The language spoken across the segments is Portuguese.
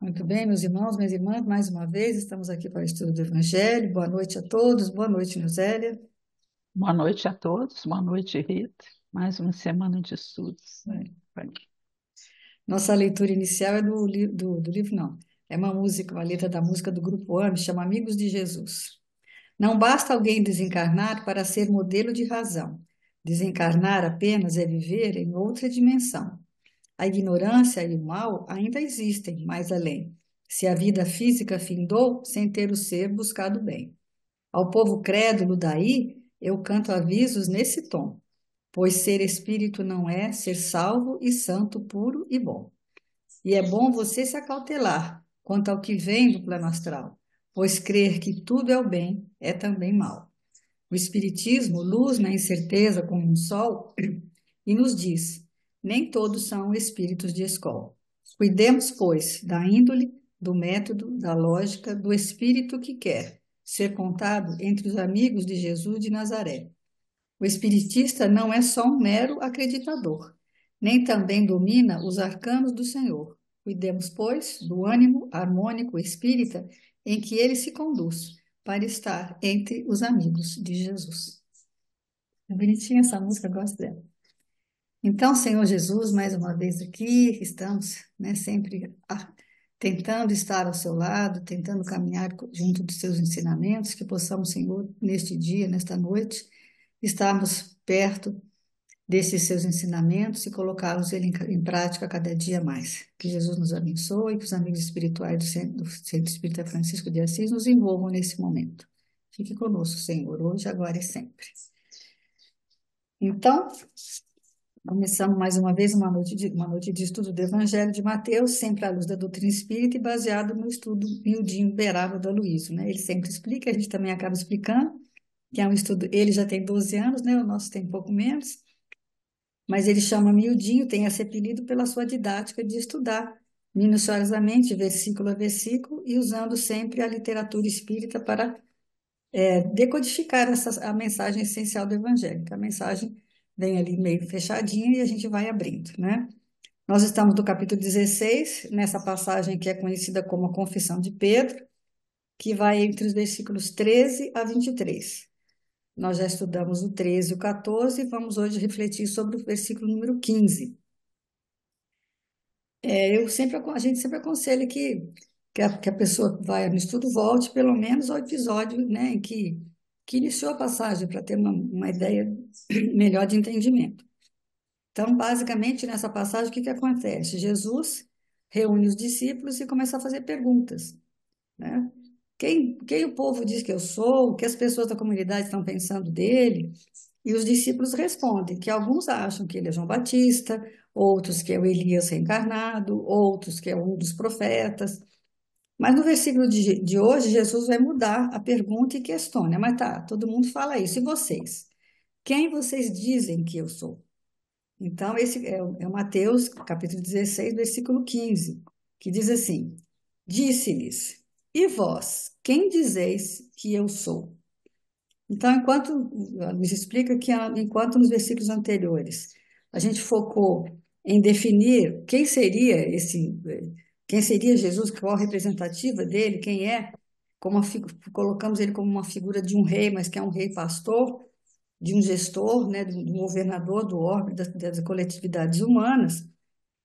Muito bem, meus irmãos, minhas irmãs, mais uma vez estamos aqui para o estudo do Evangelho. Boa noite a todos, boa noite, Neusélia. Boa noite a todos, boa noite, Rita. Mais uma semana de estudos. Vai. Nossa leitura inicial é do livro, não. É uma música, uma letra da música do Grupo AME, chama Amigos de Jesus. Não basta alguém desencarnar para ser modelo de razão. Desencarnar apenas é viver em outra dimensão. A ignorância e o mal ainda existem mais além. Se a vida física findou, sem ter o ser buscado bem. Ao povo crédulo daí, eu canto avisos nesse tom, pois ser espírito não é ser salvo e santo, puro e bom. E é bom você se acautelar quanto ao que vem do plano astral, pois crer que tudo é o bem é também mal. O Espiritismo luz na incerteza como um sol e nos diz: nem todos são espíritos de escola. Cuidemos, pois, da índole, do método, da lógica, do espírito que quer ser contado entre os amigos de Jesus de Nazaré. O espiritista não é só um mero acreditador, nem também domina os arcanos do Senhor. Cuidemos, pois, do ânimo harmônico espírita em que ele se conduz para estar entre os amigos de Jesus. É bonitinha essa música, eu gosto dela. Então, Senhor Jesus, mais uma vez aqui, estamos, né, sempre tentando estar ao seu lado, tentando caminhar junto dos seus ensinamentos, que possamos, Senhor, neste dia, nesta noite, estarmos perto desses seus ensinamentos e colocá-los em prática cada dia mais. Que Jesus nos abençoe, que os amigos espirituais do Centro Espírita Francisco de Assis nos envolvam nesse momento. Fique conosco, Senhor, hoje, agora e sempre. Então, começamos mais uma vez uma noite de estudo do Evangelho de Mateus, sempre à luz da doutrina espírita e baseado no estudo miudinho, berável da Luísa, né? Ele sempre explica, a gente também acaba explicando, que é um estudo, ele já tem 12 anos, né? O nosso tem pouco menos, mas ele chama miudinho, tem esse apelido pela sua didática de estudar minuciosamente, versículo a versículo, e usando sempre a literatura espírita para decodificar a mensagem essencial do Evangelho, que a mensagem vem ali meio fechadinha e a gente vai abrindo, né? Nós estamos no capítulo 16, nessa passagem que é conhecida como a Confissão de Pedro, que vai entre os versículos 13 a 23. Nós já estudamos o 13 e o 14 e vamos hoje refletir sobre o versículo número 15. A gente sempre aconselha que a pessoa que vai no estudo volte pelo menos ao episódio, né, que iniciou a passagem, para ter uma ideia melhor de entendimento. Então, basicamente, nessa passagem, o que acontece? Jesus reúne os discípulos e começa a fazer perguntas, né? Quem o povo diz que eu sou? O que as pessoas da comunidade estão pensando dele? E os discípulos respondem que alguns acham que ele é João Batista, outros que é o Elias reencarnado, outros que é um dos profetas. Mas no versículo de hoje, Jesus vai mudar a pergunta e questiona. Mas tá, todo mundo fala isso. E vocês? Quem vocês dizem que eu sou? Então, esse é o Mateus, capítulo 16, versículo 15, que diz assim: Disse-lhes, e vós, quem dizeis que eu sou? Então, enquanto nos explica que enquanto nos versículos anteriores a gente focou em definir quem seria Jesus, qual a representativa dele, quem é, colocamos ele como uma figura de um rei, mas que é um rei pastor, de um gestor, né, de um governador do órgão das coletividades humanas,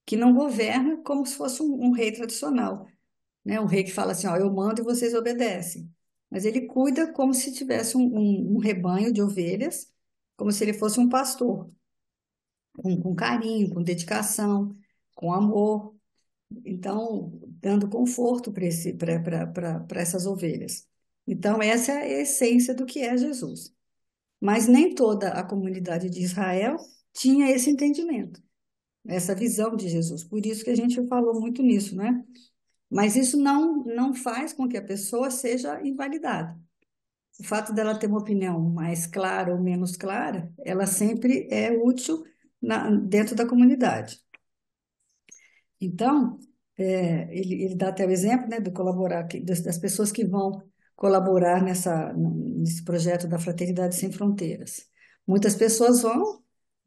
que não governa como se fosse um rei tradicional, né? Um rei que fala assim, ó, eu mando e vocês obedecem. Mas ele cuida como se tivesse um rebanho de ovelhas, como se ele fosse um pastor, com carinho, com dedicação, com amor. Então, dando conforto para essas ovelhas. Então, essa é a essência do que é Jesus. Mas nem toda a comunidade de Israel tinha esse entendimento, essa visão de Jesus. Por isso que a gente falou muito nisso, né? Mas isso não faz com que a pessoa seja invalidada. O fato dela ter uma opinião mais clara ou menos clara, ela sempre é útil dentro da comunidade. Então, ele dá até o exemplo, né, do colaborar, das pessoas que vão colaborar nesse projeto da Fraternidade Sem Fronteiras. Muitas pessoas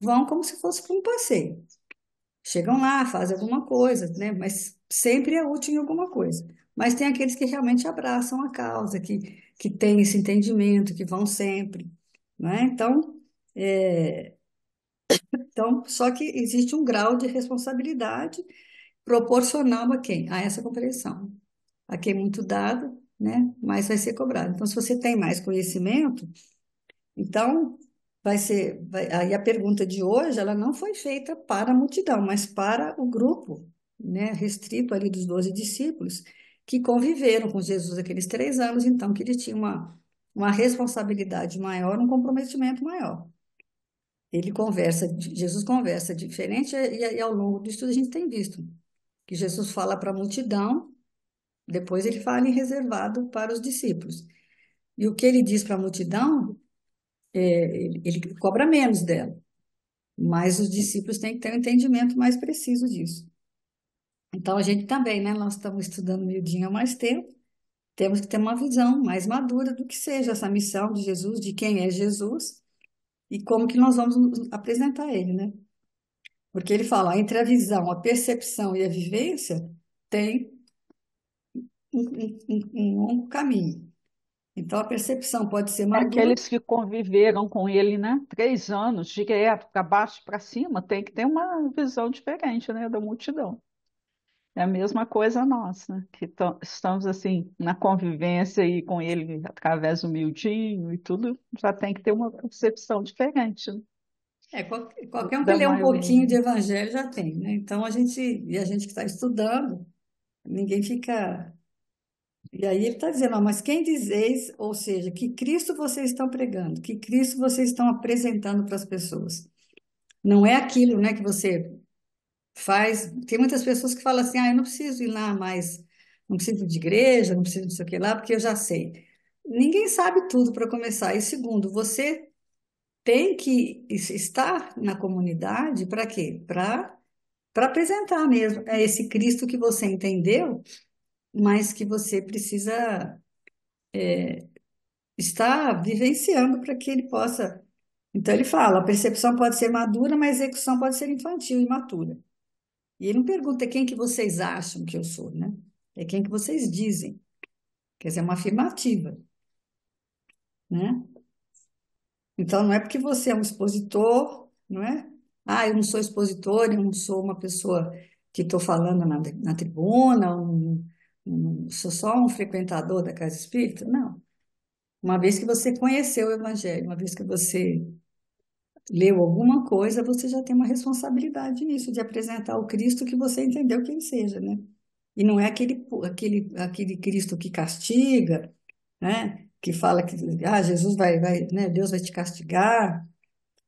vão como se fosse para um passeio. Chegam lá, fazem alguma coisa, né, mas sempre é útil em alguma coisa. Mas tem aqueles que realmente abraçam a causa, que têm esse entendimento, que vão sempre, né? Então, só que existe um grau de responsabilidade proporcional a quem? A essa compreensão. A quem é muito dado, né? Mais vai ser cobrado. Então, se você tem mais conhecimento, então aí a pergunta de hoje, ela não foi feita para a multidão, mas para o grupo, né? Restrito ali dos 12 discípulos que conviveram com Jesus aqueles 3 anos, então que ele tinha uma responsabilidade maior, um comprometimento maior. Jesus conversa diferente e ao longo do estudo a gente tem visto que Jesus fala para a multidão, depois ele fala em reservado para os discípulos. E o que ele diz para a multidão, ele cobra menos dela, mas os discípulos têm que ter um entendimento mais preciso disso. Então a gente também, né? Nós estamos estudando miudinho há mais tempo, temos que ter uma visão mais madura do que seja essa missão de Jesus, de quem é Jesus e como que nós vamos nos apresentar ele, né? Porque ele fala, entre a visão, a percepção e a vivência, tem um longo caminho. Então, a percepção pode ser É madura. aqueles que conviveram com ele, né? 3 anos, direto, para baixo, para cima, tem que ter uma visão diferente, né, da multidão. É a mesma coisa nós, né? Estamos assim na convivência e com ele através do miudinho e tudo, já tem que ter uma percepção diferente, né, Qualquer um que da lê um maioria. pouquinho de evangelho já tem, né? Então, a gente que está estudando, ninguém fica. E aí ele está dizendo, ó, mas quem dizeis, ou seja, que Cristo vocês estão pregando, que Cristo vocês estão apresentando para as pessoas. Não é aquilo, né, que você faz. Tem muitas pessoas que falam assim, eu não preciso ir lá mais, não preciso de igreja, não preciso disso aqui lá, porque eu já sei. Ninguém sabe tudo para começar. E segundo, você tem que estar na comunidade para quê? Para apresentar mesmo. É esse Cristo que você entendeu, mas que você precisa estar vivenciando para que ele possa. Então ele fala, a percepção pode ser madura, mas a execução pode ser infantil, imatura. E ele não pergunta quem que vocês acham que eu sou, né? É quem que vocês dizem. Quer dizer, é uma afirmativa, né? Então não é porque você é um expositor, não é? Eu não sou expositor, eu não sou uma pessoa que estou falando na tribuna, sou só um frequentador da casa espírita. Não. Uma vez que você conheceu o Evangelho, uma vez que você leu alguma coisa, você já tem uma responsabilidade nisso, de apresentar o Cristo que você entendeu que ele seja, né? E não é aquele Cristo que castiga, né? Que fala que Jesus né? Deus vai te castigar.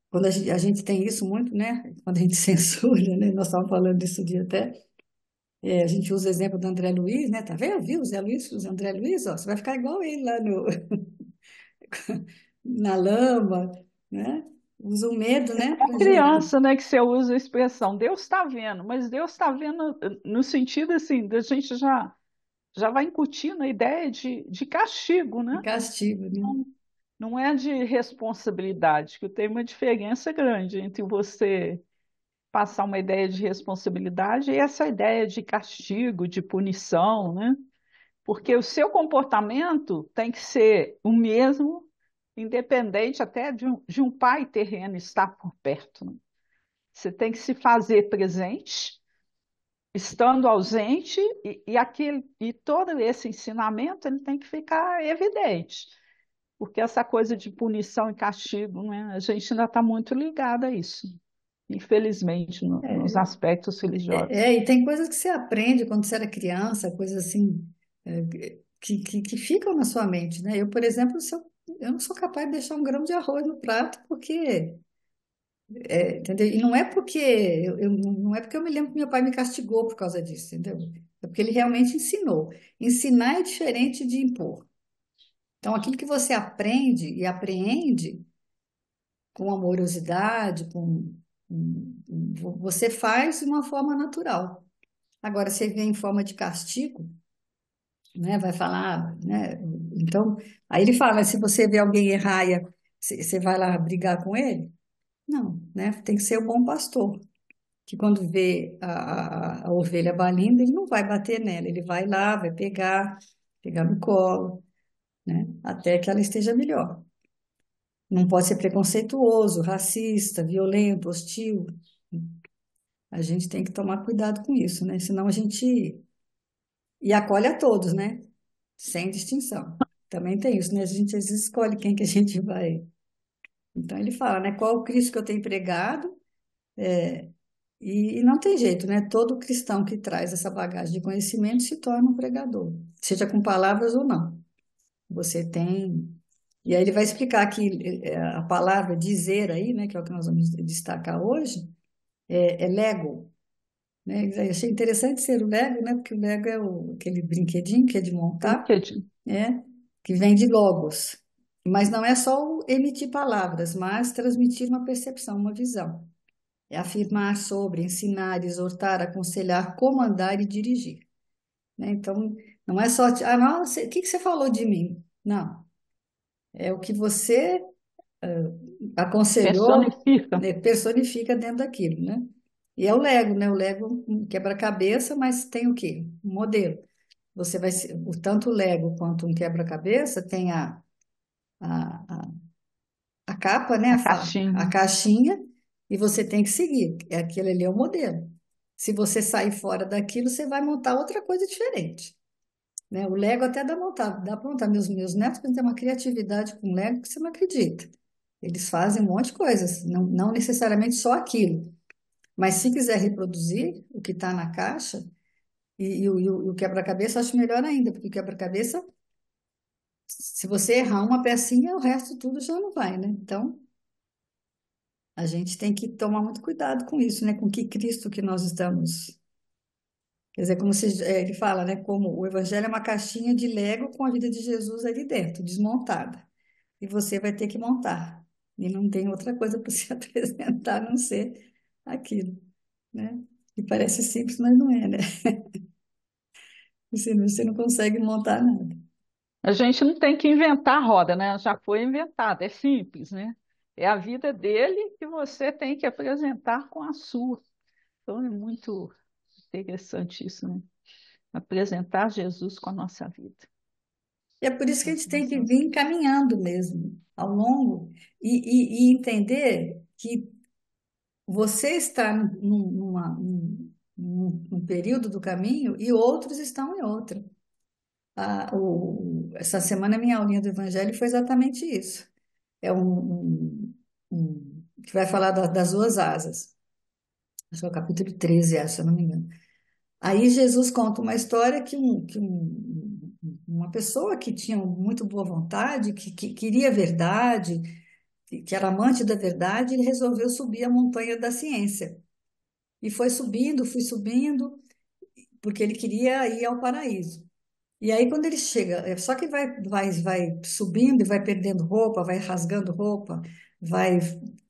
Quando a gente tem isso muito, né? Quando a gente censura, né? Nós estávamos falando disso dia até. A gente usa o exemplo do André Luiz, né? Tá vendo? Viu? O Zé Luiz, o André Luiz, ó, você vai ficar igual ele lá no, na lama, né? Usa o medo, né? A Pra gente. criança, né, que você usa a expressão, Deus está vendo, mas Deus está vendo no sentido assim, da gente já vai incutindo a ideia de castigo, De né? castigo, né? Não é de responsabilidade, que tem uma diferença grande entre você passar uma ideia de responsabilidade e essa ideia de castigo, de punição, né? Porque o seu comportamento tem que ser o mesmo, independente até de um pai terreno estar por perto, né? Você tem que se fazer presente, estando ausente, e todo esse ensinamento ele tem que ficar evidente. Porque essa coisa de punição e castigo, né, a gente ainda está muito ligado a isso, infelizmente, nos É, aspectos religiosos. e tem coisas que você aprende quando você era criança, coisas assim, é, que ficam na sua mente, né? Eu, por exemplo, eu não sou capaz de deixar um grão de arroz no prato, porque, entendeu? E não é porque não é porque eu me lembro que meu pai me castigou por causa disso, entendeu? É porque ele realmente ensinou. Ensinar é diferente de impor. Então, aquilo que você aprende e apreende com amorosidade, você faz de uma forma natural. Agora, você vê em forma de castigo, né? Vai falar, né? Então, aí ele fala, se você vê alguém errar, você vai lá brigar com ele? Não, né? Tem que ser o bom pastor, que quando vê a ovelha balindo, ele não vai bater nela, ele vai lá, vai pegar no colo, né? Até que ela esteja melhor. Não pode ser preconceituoso, racista, violento, hostil. A gente tem que tomar cuidado com isso, né? Senão a gente. E acolhe a todos, né? Sem distinção. Também tem isso, né? A gente às vezes escolhe quem que a gente vai. Então ele fala, né? Qual o Cristo que eu tenho pregado? E não tem jeito, né? Todo cristão que traz essa bagagem de conhecimento se torna um pregador, seja com palavras ou não. Você tem. E aí ele vai explicar que a palavra dizer aí, né? Que é o que nós vamos destacar hoje, é Lego, né? Eu achei interessante ser o Lego, né? Porque o Lego é aquele brinquedinho que é de montar, LinkedIn. né? Que vem de logos. Mas não é só emitir palavras, mas transmitir uma percepção, uma visão. É afirmar sobre, ensinar, exortar, aconselhar, comandar e dirigir, né? Então, não é só, não, o que que você falou de mim? Não, é o que você aconselhou, Personifica. né, personifica dentro daquilo, né? E é o Lego, né? O Lego um quebra-cabeça, mas tem o quê? Um modelo. Você vai, tanto o Lego quanto um quebra-cabeça tem a, a capa, né? A A caixinha. caixinha, e você tem que seguir. Aquele ali é o modelo. Se você sair fora daquilo, você vai montar outra coisa diferente, né? O Lego até dá para montar. Meus netos têm uma criatividade com Lego que você não acredita. Eles fazem um monte de coisas, não necessariamente só aquilo. Mas se quiser reproduzir o que está na caixa e o quebra-cabeça, eu acho melhor ainda, porque o quebra-cabeça, se você errar uma pecinha, o resto tudo já não vai, né? Então, a gente tem que tomar muito cuidado com isso, né? Com que Cristo que nós estamos. Quer dizer, como se, ele fala, né? Como o Evangelho é uma caixinha de Lego com a vida de Jesus ali dentro, desmontada. E você vai ter que montar. E não tem outra coisa para se apresentar a não ser aquilo, né? E parece simples, mas não é, né? Você não consegue montar nada. A gente não tem que inventar a roda, né? Já foi inventada, é simples, né? É a vida dele que você tem que apresentar com a sua. Então é muito interessante isso, né? Apresentar Jesus com a nossa vida. E é por isso que a gente tem que vir caminhando mesmo, ao longo, e entender que você está num período do caminho e outros estão em outro. Essa semana, minha aulinha do Evangelho foi exatamente isso. É que vai falar das duas asas. Acho que é o capítulo 13, acho, se eu não me engano. Aí Jesus conta uma história uma pessoa que tinha muito boa vontade, que queria a verdade, que era amante da verdade, ele resolveu subir a montanha da ciência. E fui subindo, porque ele queria ir ao paraíso. E aí, quando ele chega, só que vai subindo e vai perdendo roupa, vai rasgando roupa, vai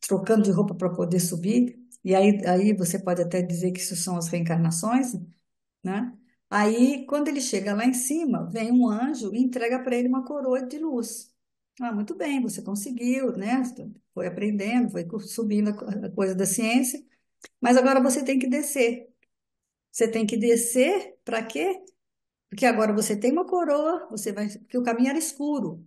trocando de roupa para poder subir. E aí você pode até dizer que isso são as reencarnações, né? Aí, quando ele chega lá em cima, vem um anjo e entrega para ele uma coroa de luz. Ah, muito bem, você conseguiu, né? Foi aprendendo, foi subindo a coisa da ciência, mas agora você tem que descer. Você tem que descer para quê? Porque agora você tem uma coroa, você vai, porque o caminho era escuro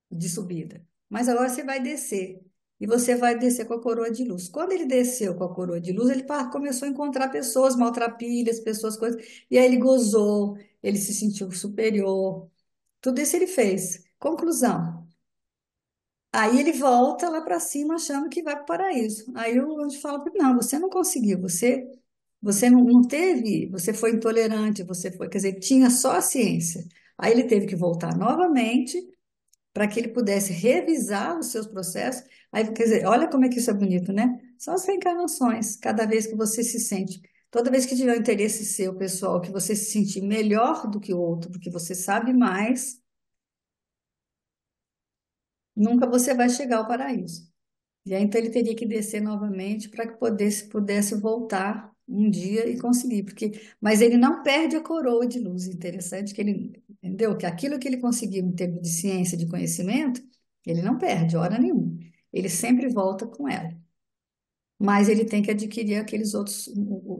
de subida. Mas agora você vai descer. E você vai descer com a coroa de luz. Quando ele desceu com a coroa de luz, ele começou a encontrar pessoas maltrapilhas, pessoas, coisas. E aí ele gozou, ele se sentiu superior. Tudo isso ele fez. Conclusão. Aí ele volta lá para cima achando que vai para o paraíso. Aí o anjo fala para ele, não, você não conseguiu, você não teve, você foi intolerante, você foi, quer dizer, tinha só a ciência. Aí ele teve que voltar novamente para que ele pudesse revisar os seus processos. Aí, quer dizer, olha como é que isso é bonito, né? São as reencarnações. Cada vez que você se sente, toda vez que tiver um interesse seu, pessoal, que você se sentir melhor do que o outro, porque você sabe mais, nunca você vai chegar ao paraíso. E aí, então ele teria que descer novamente para que pudesse voltar um dia e conseguir, mas ele não perde a coroa de luz. Interessante que ele entendeu que aquilo que ele conseguiu em termos de ciência, de conhecimento, ele não perde hora nenhuma. Ele sempre volta com ela. mas ele tem que adquirir aqueles outros,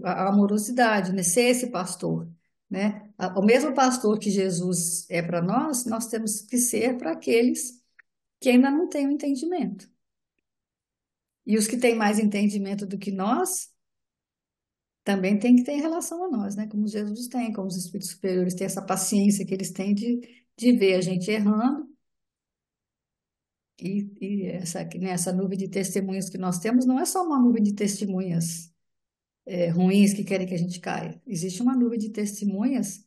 a amorosidade, né? Ser esse pastor, né? O mesmo pastor que Jesus é para nós, nós temos que ser para aqueles que ainda não têm o entendimento. E os que têm mais entendimento do que nós, também têm que ter em relação a nós, né? Como Jesus tem, como os espíritos superiores têm essa paciência que eles têm de ver a gente errando. E essa, né, essa nuvem de testemunhas que nós temos não é só uma nuvem de testemunhas ruins que querem que a gente caia. Existe uma nuvem de testemunhas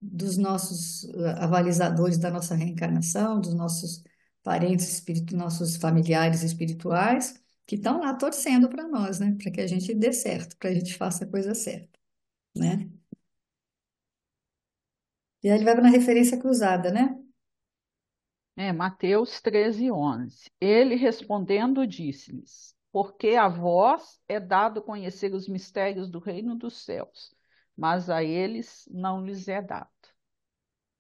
dos nossos avalizadores da nossa reencarnação, dos nossos parentes espíritos, nossos familiares espirituais, que estão lá torcendo para nós, né? Para que a gente dê certo, para a gente faça a coisa certa, né? E aí ele vai na referência cruzada, né? Mateus 13:11. Ele respondendo disse-lhes: porque a vós é dado conhecer os mistérios do reino dos céus, mas a eles não lhes é dado.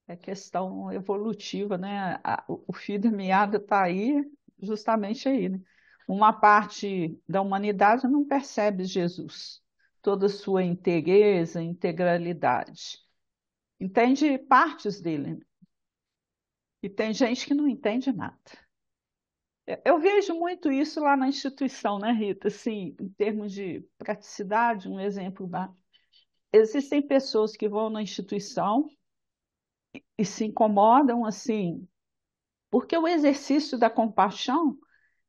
É questão evolutiva, né? O fio da meada está aí, justamente aí, né? Uma parte da humanidade não percebe Jesus, toda a sua inteireza, integralidade. Entende partes dele, né? E tem gente que não entende nada. Eu vejo muito isso lá na instituição, né, Rita? Assim, em termos de praticidade, um exemplo da. Existem pessoas que vão na instituição e se incomodam, assim, porque o exercício da compaixão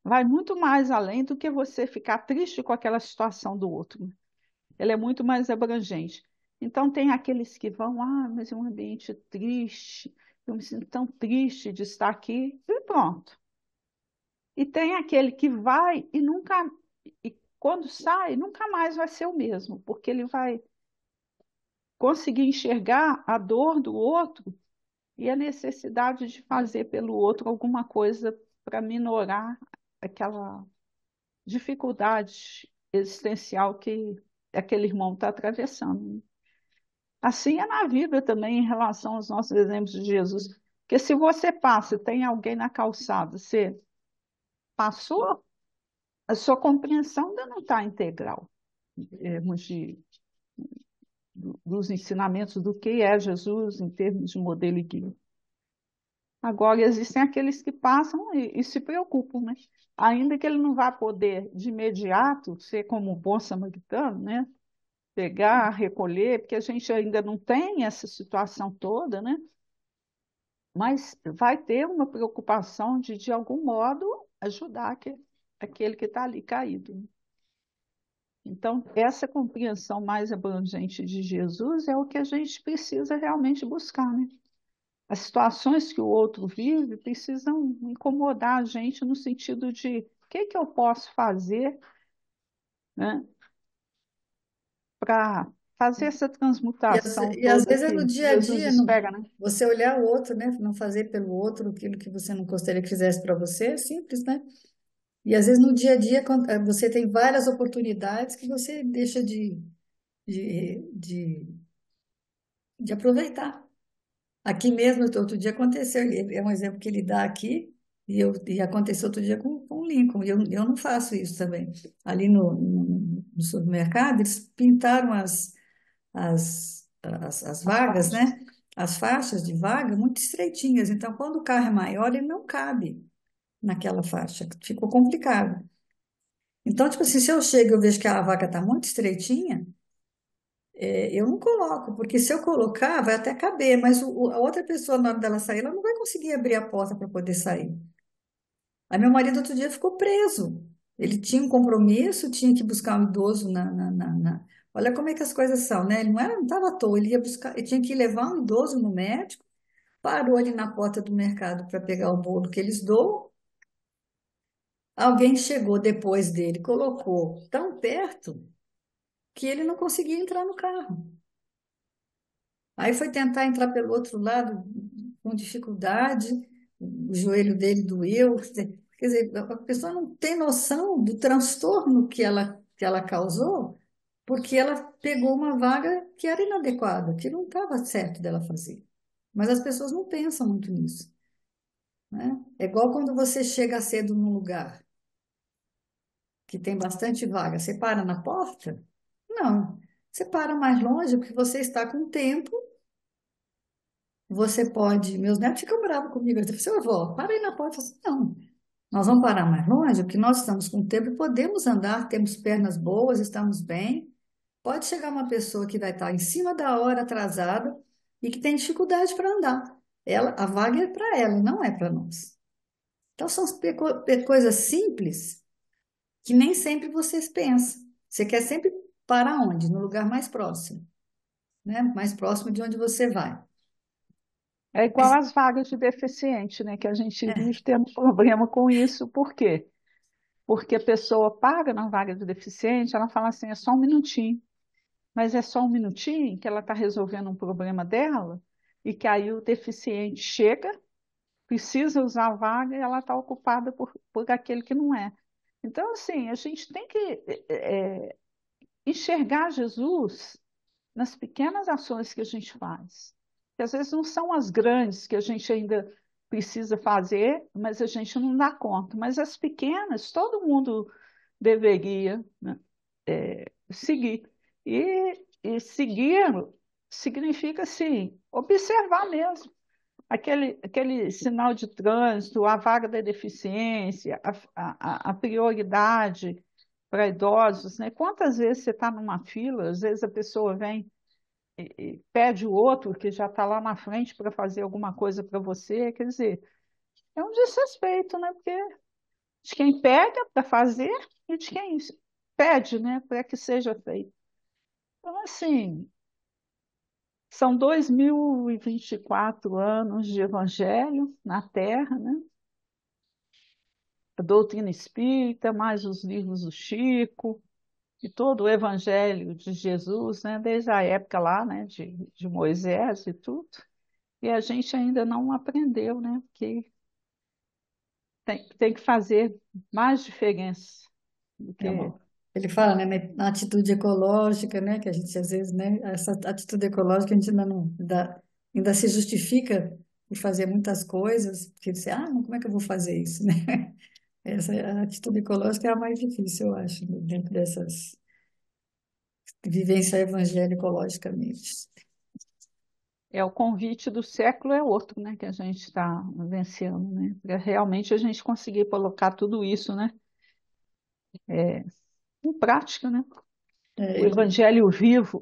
vai muito mais além do que você ficar triste com aquela situação do outro, né? Ele é muito mais abrangente. Então, tem aqueles que vão, mas é um ambiente triste, eu me sinto tão triste de estar aqui, e pronto. E tem aquele que vai e nunca, e quando sai, nunca mais vai ser o mesmo, porque ele vai conseguir enxergar a dor do outro e a necessidade de fazer pelo outro alguma coisa para minorar aquela dificuldade existencial que aquele irmão está atravessando. Assim é na vida também em relação aos nossos exemplos de Jesus. Porque se você passa e tem alguém na calçada, você passou, a sua compreensão ainda não está integral em termos dos ensinamentos do que é Jesus, em termos de modelo e guia. Agora, existem aqueles que passam e se preocupam, né? Ainda que ele não vá poder, de imediato, ser como um bom samaritano, né? Pegar, recolher, porque a gente ainda não tem essa situação toda, né? Mas vai ter uma preocupação de algum modo, ajudar aquele que está ali caído, né? Então, essa compreensão mais abrangente de Jesus é o que a gente precisa realmente buscar, né? As situações que o outro vive precisam incomodar a gente no sentido de o que que eu posso fazer, né, para fazer essa transmutação E às toda vezes é no que dia a Jesus dia, no, espera, né? você olhar o outro, né? Não fazer pelo outro aquilo que você não gostaria que fizesse para você, é simples, né? E às vezes no dia a dia você tem várias oportunidades que você deixa de, de, de aproveitar. Aqui mesmo, outro dia aconteceu, é um exemplo que ele dá aqui, e aconteceu outro dia com o Lincoln, e eu não faço isso também. Ali no supermercado, eles pintaram as As vagas, faixas. né? As faixas de vaga muito estreitinhas, então quando o carro é maior, ele não cabe naquela faixa, ficou complicado. Então, tipo assim, se eu chego e eu vejo que a vaga está muito estreitinha, eu não coloco, porque se eu colocar, vai até caber, mas a outra pessoa, na hora dela sair, ela não vai conseguir abrir a porta para poder sair. Aí meu marido outro dia ficou preso. Ele tinha um compromisso, tinha que buscar um idoso Olha como é que as coisas são, né? Ele não estava à toa, ele ia buscar, ele tinha que levar um idoso no médico, parou ali na porta do mercado para pegar o bolo que eles dão. Alguém chegou depois dele, colocou tão perto que ele não conseguia entrar no carro. Aí foi tentar entrar pelo outro lado com dificuldade, o joelho dele doeu. Quer dizer, a pessoa não tem noção do transtorno que ela causou, porque ela pegou uma vaga que era inadequada, que não estava certo dela fazer. Mas as pessoas não pensam muito nisso, né? É igual quando você chega cedo num lugar. que tem bastante vaga, você para na porta? Não. Você para mais longe porque você está com tempo. Você pode. Meus netos ficam bravos comigo. Eu disse, seu avó, para aí na porta. Eu falo assim, não, nós vamos parar mais longe porque nós estamos com tempo e podemos andar, temos pernas boas, estamos bem. Pode chegar uma pessoa que vai estar em cima da hora, atrasada, e que tem dificuldade para andar. Ela, a vaga é para ela, não é para nós. Então, são coisas simples que nem sempre vocês pensam. Você quer sempre parar onde? No lugar mais próximo, né? Mais próximo de onde você vai. É igual Mas, às vagas de deficiente, né? Que a gente é, vive tendo problema com isso. Por quê? Porque a pessoa paga na vaga de deficiente, ela fala assim, é só um minutinho. Mas é só um minutinho que ela está resolvendo um problema dela, e que aí o deficiente chega, precisa usar a vaga e ela está ocupada por aquele que não é. Então, assim, a gente tem que enxergar Jesus nas pequenas ações que a gente faz, que às vezes não são as grandes que a gente ainda precisa fazer, mas a gente não dá conta. Mas as pequenas, todo mundo deveria, né, seguir. E seguir significa, assim, observar mesmo. Aquele sinal de trânsito, a vaga da deficiência, a prioridade para idosos, né? Quantas vezes você está numa fila, às vezes a pessoa vem e pede o outro que já está lá na frente para fazer alguma coisa para você, quer dizer, é um desrespeito, né? Porque de quem pega para fazer e de quem pede, né, para que seja feito. Então, assim, são 2024 anos de evangelho na Terra, né? A doutrina espírita, mais os livros do Chico, e todo o evangelho de Jesus, né? Desde a época lá, né, de Moisés e tudo. E a gente ainda não aprendeu, né? Que tem que fazer mais diferença do é que uma, ele fala, né, na atitude ecológica, né, que a gente às vezes, né, essa atitude ecológica a gente ainda não, ainda se justifica por fazer muitas coisas, porque você, mas como é que eu vou fazer isso, né? Essa a atitude ecológica é a mais difícil, eu acho, né, dentro dessas vivência evangélica ecologicamente. é o convite do século é outro, né? Que a gente está vencendo, né? Para realmente a gente conseguir colocar tudo isso, né? Em prática, né? O É, evangelho vivo.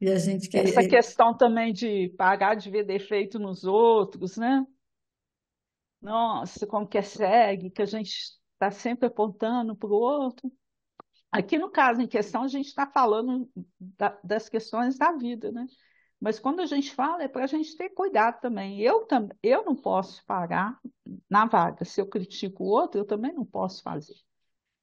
e a gente que Essa questão também de parar de ver defeito nos outros, né? Nossa, como que é segue, que a gente está sempre apontando para o outro. Aqui no caso em questão, a gente está falando das questões da vida, né? Mas quando a gente fala, é para a gente ter cuidado também. Eu não posso parar na vaga. Se eu critico o outro, eu também não posso fazer.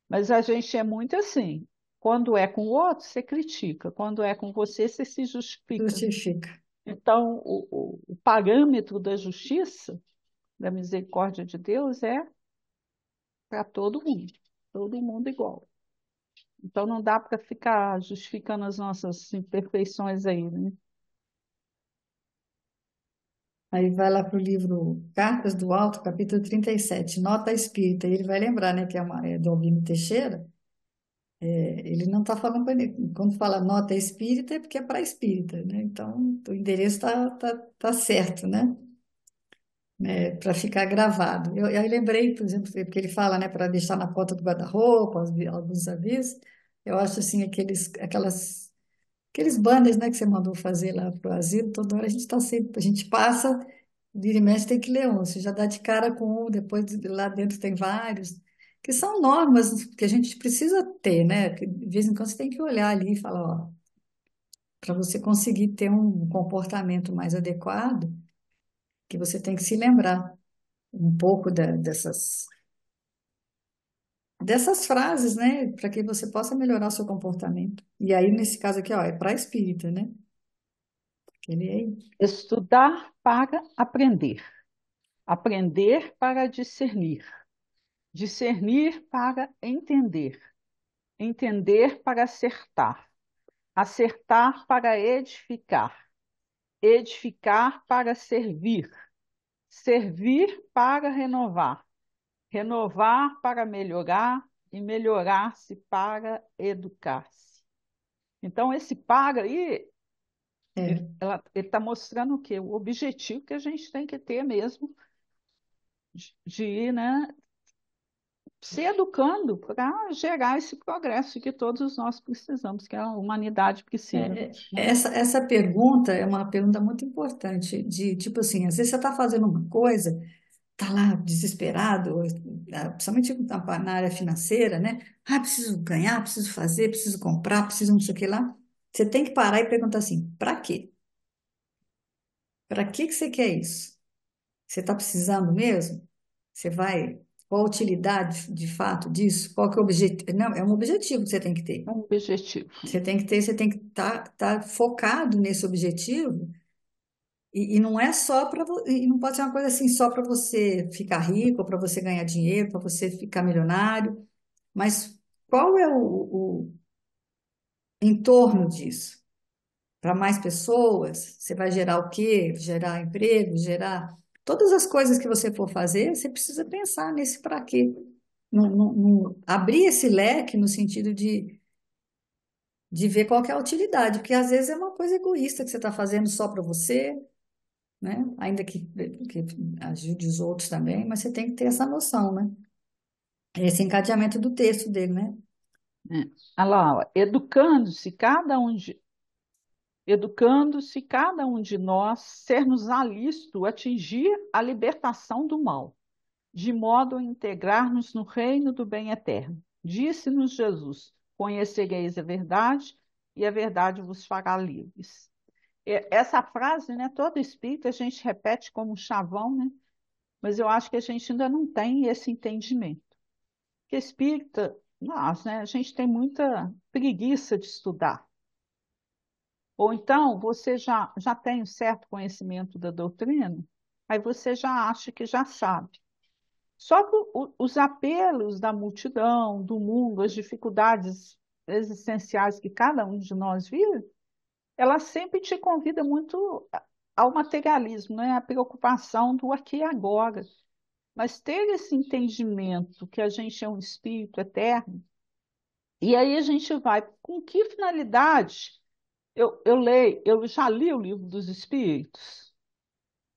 Mas a gente é muito assim. Quando é com o outro, você critica. Quando é com você, você se justifica. justifica. Então, o parâmetro da justiça, da misericórdia de Deus, é para todo mundo igual. Então não dá para ficar justificando as nossas imperfeições aí, né? Aí vai lá para o livro Cartas do Alto, capítulo 37, Nota Espírita, e ele vai lembrar, né, que é do Albino Teixeira. Ele não está falando para ele. Quando fala nota espírita, é porque é para espírita, né? Então, o endereço tá certo, né? Para ficar gravado. Eu lembrei, por exemplo, porque ele fala, né, para deixar na porta do guarda-roupa, alguns avisos. Eu acho assim, aqueles banners, né, que você mandou fazer lá para o asilo, toda hora a gente está sempre, a gente passa, vira e mexe, tem que ler um. Você já dá de cara com um, depois lá dentro tem vários, que são normas que a gente precisa ter, né? Que de vez em quando você tem que olhar ali e falar, ó, para você conseguir ter um comportamento mais adequado, que você tem que se lembrar um pouco dessas frases, né? Para que você possa melhorar o seu comportamento. E aí, nesse caso aqui, ó, é para espírita, né? Ele é Estudar para aprender, aprender para discernir, discernir para entender, entender para acertar, acertar para edificar, edificar para servir, servir para renovar, Renovar para melhorar e melhorar-se para educar-se. Então, esse para aí, É. ele está mostrando o quê? O objetivo que a gente tem que ter mesmo de ir, né, se educando para gerar esse progresso que todos nós precisamos, que a humanidade precisa, né? Essa pergunta é uma pergunta muito importante, de tipo assim, às vezes você está fazendo uma coisa, tá lá desesperado, principalmente na área financeira, né? Ah, preciso ganhar, preciso fazer, preciso comprar, preciso não sei o que lá. Você tem que parar e perguntar assim, para quê? Para que você quer isso? Você está precisando mesmo? Você vai. Qual a utilidade de fato disso? Qual que é o objetivo? Não, é um objetivo que você tem que ter. Um objetivo. Você tem que tá focado nesse objetivo e não é só para e não pode ser uma coisa assim só para você ficar rico, para você ganhar dinheiro, para você ficar milionário, mas qual é o entorno disso? Para mais pessoas, você vai gerar o quê? Gerar emprego, gerar todas as coisas que você for fazer, você precisa pensar nesse para quê. Abrir esse leque no sentido de ver qual que é a utilidade, porque às vezes é uma coisa egoísta que você está fazendo só para você, né? Ainda que ajude os outros também, mas você tem que ter essa noção, né? Esse encadeamento do texto dele, né? Né? Olha lá, ó, educando-se cada um de nós, sermos alisto atingir a libertação do mal, de modo a integrar-nos no reino do bem eterno. Disse-nos Jesus: Conhecereis a verdade, e a verdade vos fará livres. Essa frase, né, todo espírito a gente repete como um chavão, né? Mas eu acho que a gente ainda não tem esse entendimento. Que espírita, nós, né, a gente tem muita preguiça de estudar. Ou então você já tem um certo conhecimento da doutrina, aí você já acha que já sabe. Só que os apelos da multidão, do mundo, as dificuldades existenciais que cada um de nós vive, ela sempre te convida muito ao materialismo, né? A preocupação do aqui e agora. Mas ter esse entendimento que a gente é um espírito eterno, e aí a gente vai, com que finalidade eu já li o livro dos espíritos?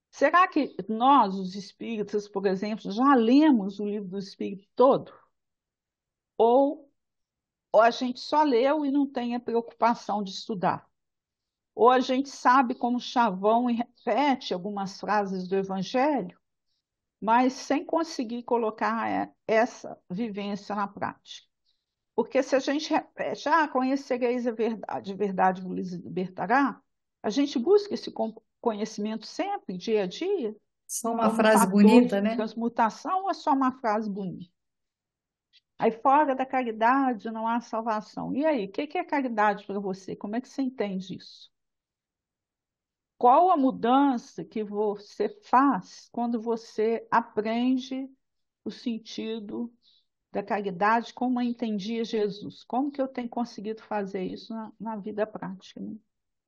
Será que nós, os espíritas, por exemplo, já lemos o livro do espírito todo? Ou, ou a gente só leu e não tem a preocupação de estudar? Ou a gente sabe como chavão e repete algumas frases do Evangelho, mas sem conseguir colocar essa vivência na prática? Porque se a gente repete, conhecereis a verdade vos libertará, a gente busca esse conhecimento sempre, dia a dia, Só uma como um frase fator bonita, de né? transmutação ou é só uma frase bonita? Aí fora da caridade não há salvação. E aí, o que é caridade para você? Como é que você entende isso? Qual a mudança que você faz quando você aprende o sentido da caridade como eu entendia Jesus? Como que eu tenho conseguido fazer isso na vida prática, né?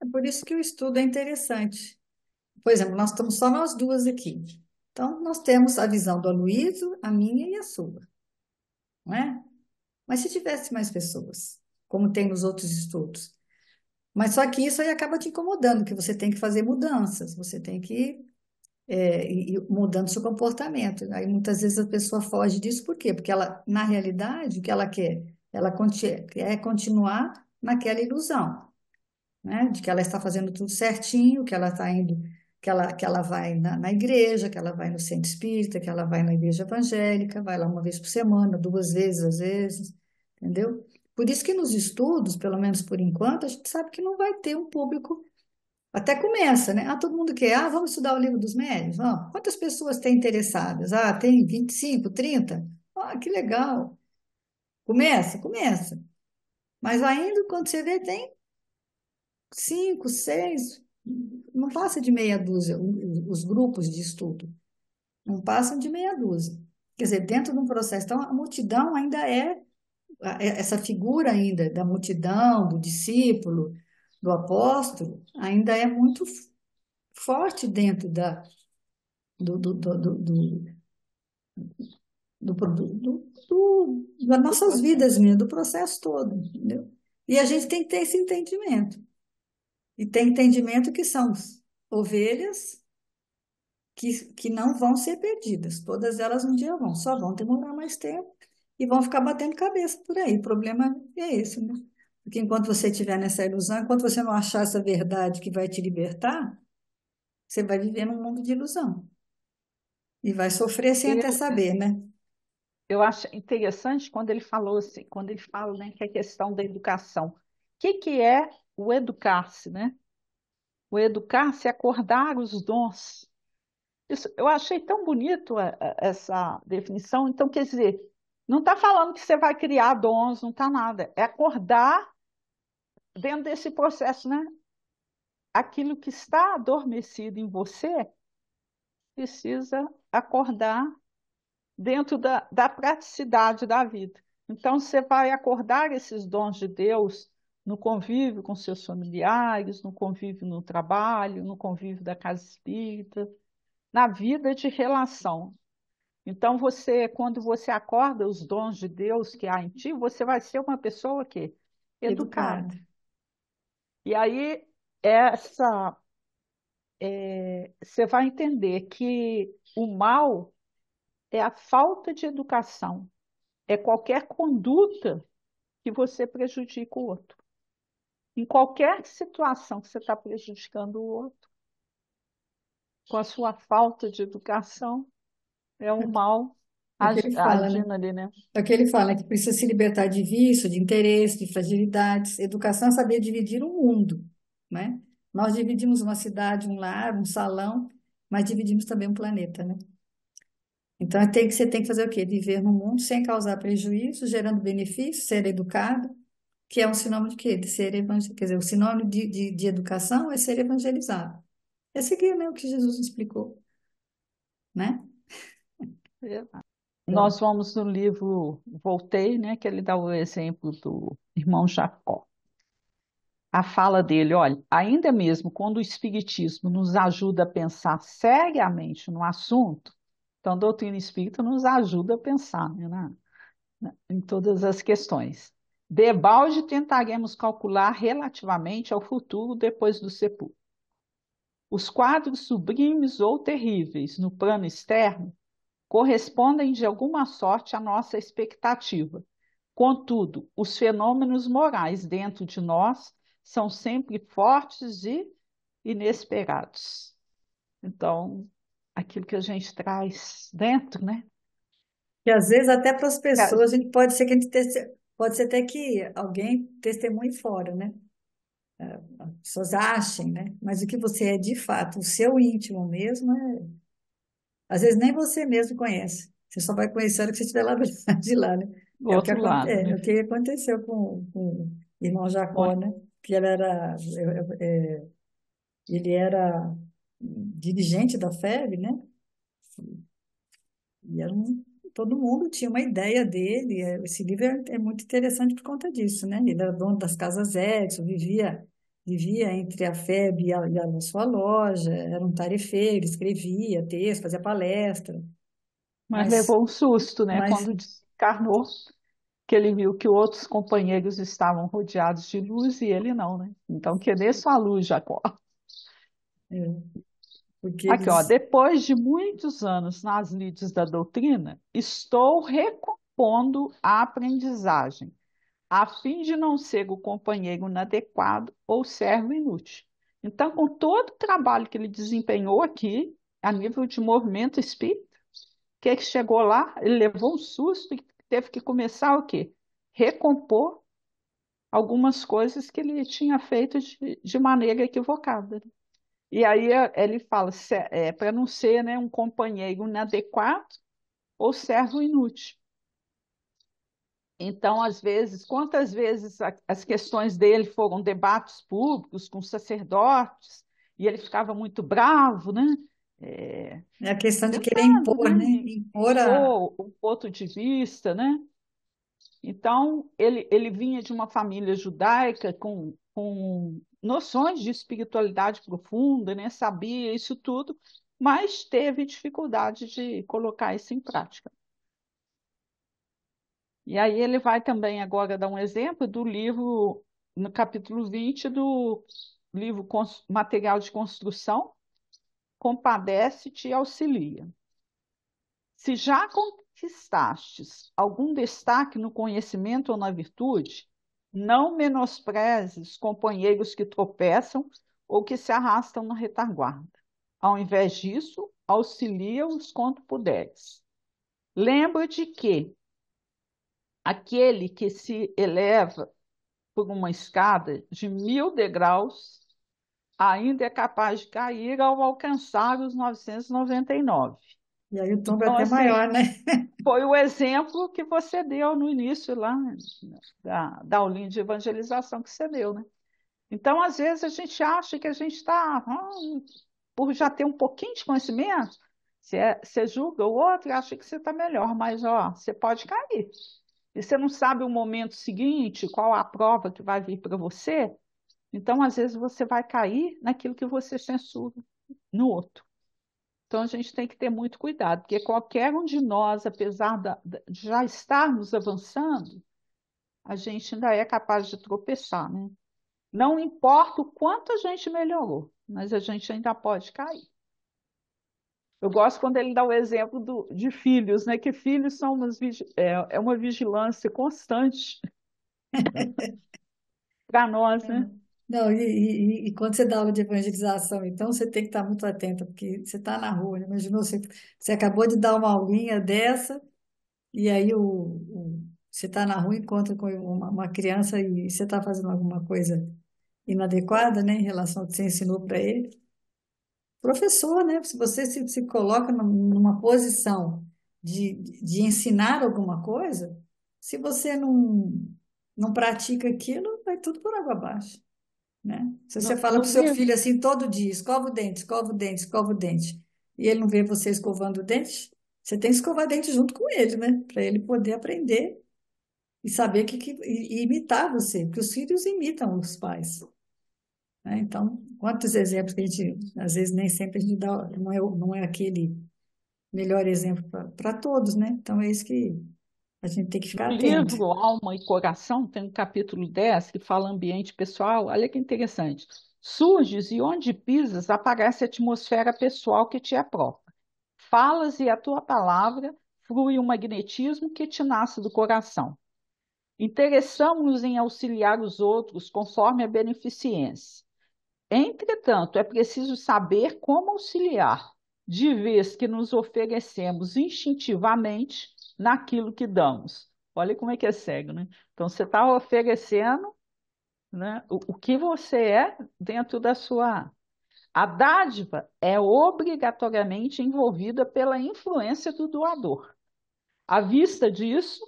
É por isso que o estudo é interessante. Por exemplo, nós estamos só nós duas aqui. Então, nós temos a visão do Aloysio, a minha e a sua, não é? Mas se tivesse mais pessoas, como tem nos outros estudos? Mas só que isso aí acaba te incomodando, que você tem que fazer mudanças, você tem que ir mudando seu comportamento. Aí muitas vezes a pessoa foge disso, por quê? Porque ela, na realidade, o que ela quer? Ela quer continuar naquela ilusão, né? De que ela está fazendo tudo certinho, que ela está indo, que ela vai na igreja, que ela vai no centro espírita, que ela vai na igreja evangélica, vai lá uma vez por semana, duas vezes às vezes, entendeu? Por isso que nos estudos, pelo menos por enquanto, a gente sabe que não vai ter um público. Até começa, né? Ah, todo mundo quer. Ah, vamos estudar o livro dos médiuns? Ah, quantas pessoas tem interessadas? Ah, tem 25, 30. Ah, que legal. Começa, começa. Mas ainda, quando você vê, tem cinco, seis, não passa de meia dúzia os grupos de estudo, não passam de meia dúzia. Quer dizer, dentro de um processo, então a multidão ainda essa figura ainda da multidão, do discípulo, do apóstolo, ainda é muito forte dentro do das do nossas vidas processo. mesmo, do processo todo, entendeu? E a gente tem que ter esse entendimento. E tem entendimento que são ovelhas que não vão ser perdidas. Todas elas um dia vão, só vão demorar mais tempo e vão ficar batendo cabeça por aí. O problema é esse, né? Porque enquanto você estiver nessa ilusão, enquanto você não achar essa verdade que vai te libertar, você vai viver num mundo de ilusão e vai sofrer sem até Eu, saber, né? eu acho interessante quando ele falou assim, quando ele fala, né, que é a questão da educação. O que é o educar-se, né? O educar-se é acordar os dons. Isso, eu achei tão bonito essa definição. Então, quer dizer, não está falando que você vai criar dons, não está nada. É acordar dentro desse processo, né? Aquilo que está adormecido em você precisa acordar dentro da praticidade da vida. Então, você vai acordar esses dons de Deus no convívio com seus familiares, no convívio no trabalho, no convívio da casa espírita, na vida de relação. Então, quando você acorda os dons de Deus que há em ti, você vai ser uma pessoa que educada. Educado. E aí, essa, você vai entender que o mal é a falta de educação, é qualquer conduta que você prejudica o outro. Em qualquer situação que você está prejudicando o outro, com a sua falta de educação, é o mal É o que ele fala, né? agindo ali, né? É o que ele fala, que precisa se libertar de vício, de interesse, de fragilidades. Educação é saber dividir o mundo, né? Nós dividimos uma cidade, um lar, um salão, mas dividimos também um planeta, né? Então, você tem que fazer o quê? Viver no mundo sem causar prejuízo, gerando benefício, ser educado, que é um sinônimo de quê? De ser evangelizado. Quer dizer, o sinônimo de educação é ser evangelizado. É seguir, né, o que Jesus explicou, né? Nós vamos no livro Voltei, né, que ele dá o exemplo do irmão Jacó. A fala dele, olha, ainda mesmo quando o Espiritismo nos ajuda a pensar seriamente no assunto, então a doutrina espírita nos ajuda a pensar, né, em todas as questões. Debalde tentaremos calcular relativamente ao futuro depois do sepulcro. Os quadros sublimes ou terríveis no plano externo correspondem de alguma sorte à nossa expectativa. Contudo, os fenômenos morais dentro de nós são sempre fortes e inesperados. Então, aquilo que a gente traz dentro, né? E às vezes até para as É, pessoas, a gente pode ser que pode ser até que alguém testemunhe fora, né? As pessoas achem, né? Mas o que você é de fato, o seu íntimo mesmo, às vezes nem você mesmo conhece. Você só vai conhecer a hora que você estiver lá de lá, né? do outro lado, né? É o que aconteceu com o irmão Bom, Jacó, né? Que ele era dirigente da FEB, né? E todo mundo tinha uma ideia dele. Esse livro é muito interessante por conta disso, né? Ele era dono das casas Edson, vivia entre a FEB e a sua loja, era um tarefeiro, escrevia texto, fazia palestra, mas mas, levou um susto, né? mas Quando desencarnou, que ele viu que outros companheiros estavam rodeados de luz e ele não, né? Então, que dê sua luz, Jacó. é, porque Aqui, ó, eles, depois de muitos anos nas lides da doutrina, estou recompondo a aprendizagem, a fim de não ser o companheiro inadequado ou servo inútil. Então, com todo o trabalho que ele desempenhou aqui, a nível de movimento espírita, o que é que chegou lá? Ele levou um susto e teve que começar o quê? Recompor algumas coisas que ele tinha feito de maneira equivocada. E aí ele fala, para não ser, né, um companheiro inadequado ou servo inútil. Então, às vezes, quantas vezes as questões dele foram debates públicos com sacerdotes, e ele ficava muito bravo, né? É, é a questão de querer tentando, impor, né? né? Impor Impor o ponto de vista, né? Então, ele vinha de uma família judaica com noções de espiritualidade profunda, né? Sabia isso tudo, mas teve dificuldade de colocar isso em prática. E aí ele vai também agora dar um exemplo do livro, no capítulo 20 do livro Material de Construção, Compadece-te e auxilia. Se já conquistastes algum destaque no conhecimento ou na virtude, não menosprezes companheiros que tropeçam ou que se arrastam na retaguarda. Ao invés disso, auxilia-os quanto puderes. Lembra-te que aquele que se eleva por uma escada de 1000 degraus ainda é capaz de cair ao alcançar os 999. E aí o tombo é Então, até assim, maior, né? foi o exemplo que você deu no início lá, né, da aulinha de evangelização que você deu, né? Então, às vezes, a gente acha que a gente está, por já ter um pouquinho de conhecimento, você julga o outro e acha que você está melhor, mas ó, você pode cair. E você não sabe o momento seguinte, qual a prova que vai vir para você, então, às vezes, você vai cair naquilo que você censura no outro. Então, a gente tem que ter muito cuidado, porque qualquer um de nós, apesar de já estarmos avançando, a gente ainda é capaz de tropeçar, né? Não importa o quanto a gente melhorou, mas a gente ainda pode cair. Eu gosto quando ele dá o exemplo de filhos, né? Que filhos são é uma vigilância constante para nós, né? Não, e quando você dá aula de evangelização, então você tem que estar muito atenta, porque você está na rua, né? Imaginou, você acabou de dar uma aulinha dessa, e aí você está na rua, encontra com uma criança e você está fazendo alguma coisa inadequada, né, em relação ao que você ensinou para ele. Professor, né? Se você se coloca numa posição de ensinar alguma coisa, se você não pratica aquilo, vai tudo por água abaixo, né? Se você No, fala no para o seu livro, filho assim todo dia, escova o dente, escova o dente, escova o dente, e ele não vê você escovando o dente, você tem que escovar o dente junto com ele, né? Para ele poder aprender e saber e imitar você, porque os filhos imitam os pais, né? Então, quantos exemplos que a gente, às vezes nem sempre a gente dá, não é aquele melhor exemplo para todos, né? Então, é isso que a gente tem que no ficar atento. livro Alma e Coração, tem um capítulo 10 que fala ambiente pessoal. Olha que interessante. Surges e onde pisas aparece a atmosfera pessoal que te é própria. Falas e a tua palavra flui um magnetismo que te nasce do coração. Interessamos-nos em auxiliar os outros conforme a beneficência. Entretanto, é preciso saber como auxiliar, de vez que nos oferecemos instintivamente naquilo que damos. Olha como é que é cego, né? Então, você está oferecendo, né, o que você é dentro da sua. A dádiva é obrigatoriamente envolvida pela influência do doador. À vista disso,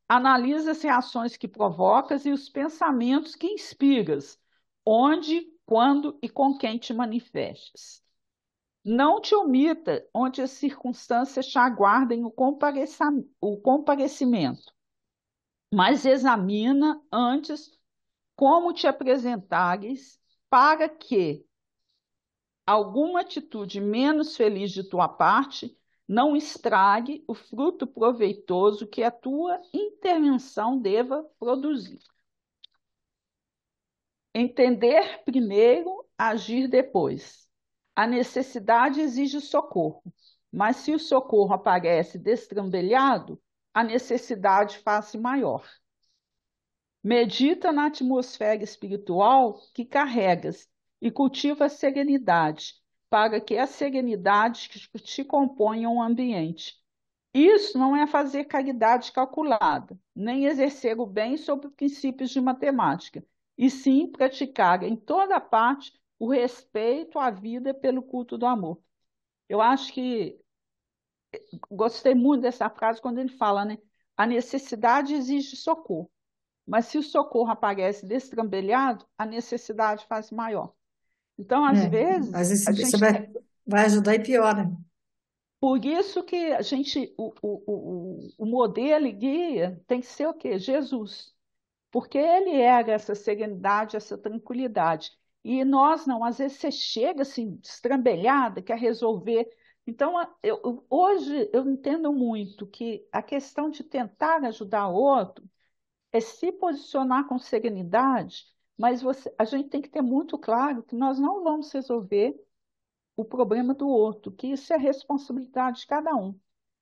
analisa as reações que provocas e os pensamentos que inspiras, onde, quando e com quem te manifestes. Não te omita onde as circunstâncias te aguardem o comparecimento, mas examina antes como te apresentares para que alguma atitude menos feliz de tua parte não estrague o fruto proveitoso que a tua intervenção deva produzir. Entender primeiro, agir depois. A necessidade exige socorro, mas se o socorro aparece destrambelhado, a necessidade faz-se maior. Medita na atmosfera espiritual que carregas e cultiva a serenidade, para que a serenidade te componha um ambiente. Isso não é fazer caridade calculada, nem exercer o bem sob princípios de matemática, e sim praticar em toda parte o respeito à vida pelo culto do amor. Eu acho que gostei muito dessa frase quando ele fala, né? A necessidade exige socorro, mas se o socorro aparece destrambelhado, a necessidade faz maior. Então, às É, às vezes, vezes a você gente vai ajudar e piora. por isso que a gente, o modelo e guia tem que ser o quê? Jesus. Porque ele era essa serenidade, essa tranquilidade. E nós não, às vezes você chega assim, destrambelhada, quer resolver. Então, hoje eu entendo muito que a questão de tentar ajudar o outro é se posicionar com serenidade, mas a gente tem que ter muito claro que nós não vamos resolver o problema do outro, que isso é responsabilidade de cada um.